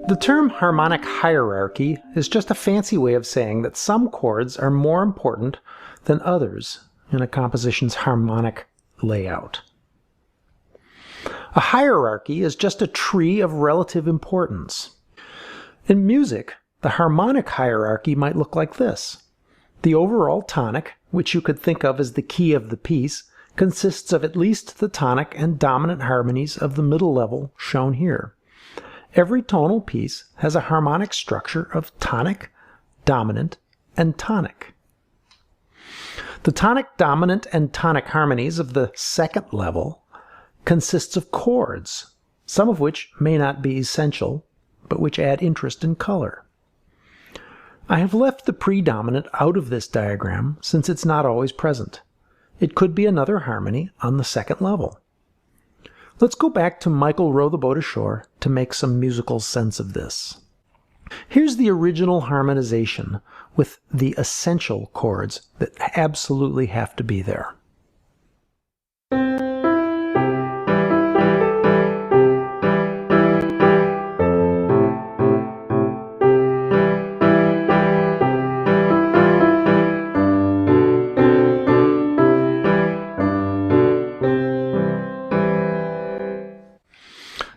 The term harmonic hierarchy is just a fancy way of saying that some chords are more important than others in a composition's harmonic layout. A hierarchy is just a tree of relative importance. In music, the harmonic hierarchy might look like this. The overall tonic, which you could think of as the key of the piece, consists of at least the tonic and dominant harmonies of the middle level shown here. Every tonal piece has a harmonic structure of tonic, dominant, and tonic. The tonic, dominant, and tonic harmonies of the second level consists of chords, some of which may not be essential, but which add interest and color. I have left the predominant out of this diagram since it's not always present. It could be another harmony on the second level. Let's go back to Michael Row the Boat Ashore to make some musical sense of this. Here's the original harmonization with the essential chords that absolutely have to be there.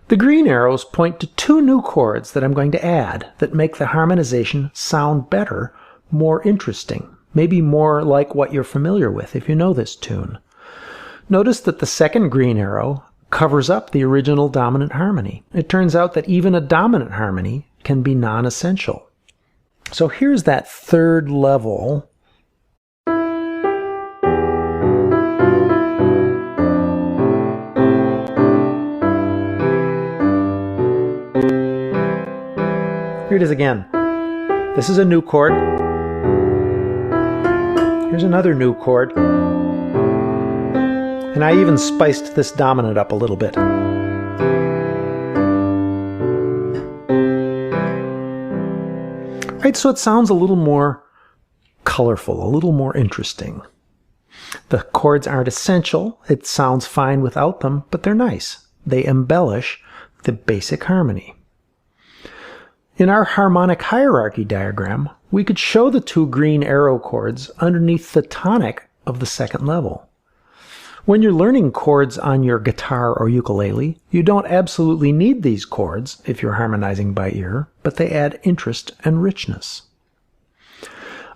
The green arrows point to two new chords that I'm going to add that make the harmonization sound better, more interesting, maybe more like what you're familiar with if you know this tune. Notice that the second green arrow covers up the original dominant harmony. It turns out that even a dominant harmony can be non-essential. So here's that third level. Here it is again. This is a new chord. Here's another new chord. And I even spiced this dominant up a little bit. Right, so it sounds a little more colorful, a little more interesting. The chords aren't essential. It sounds fine without them, but they're nice. They embellish the basic harmony. In our harmonic hierarchy diagram, we could show the two green arrow chords underneath the tonic of the second level. When you're learning chords on your guitar or ukulele, you don't absolutely need these chords if you're harmonizing by ear, but they add interest and richness.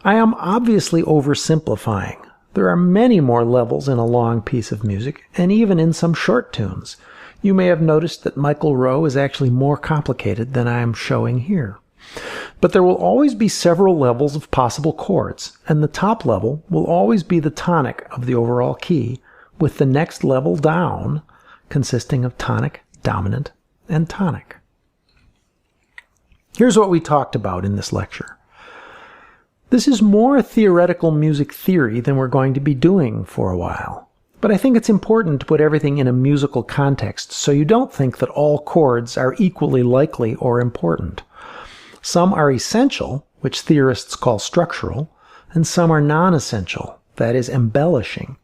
I am obviously oversimplifying. There are many more levels in a long piece of music, and even in some short tunes. You may have noticed that Michael Row is actually more complicated than I am showing here. But there will always be several levels of possible chords, and the top level will always be the tonic of the overall key, with the next level down consisting of tonic, dominant, and tonic. Here's what we talked about in this lecture. This is more theoretical music theory than we're going to be doing for a while. But I think it's important to put everything in a musical context so you don't think that all chords are equally likely or important. Some are essential, which theorists call structural, and some are non-essential, that is, embellishing.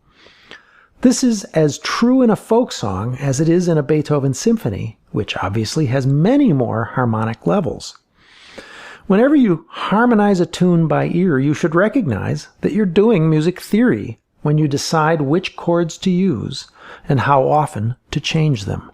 This is as true in a folk song as it is in a Beethoven symphony, which obviously has many more harmonic levels. Whenever you harmonize a tune by ear, you should recognize that you're doing music theory when you decide which chords to use and how often to change them.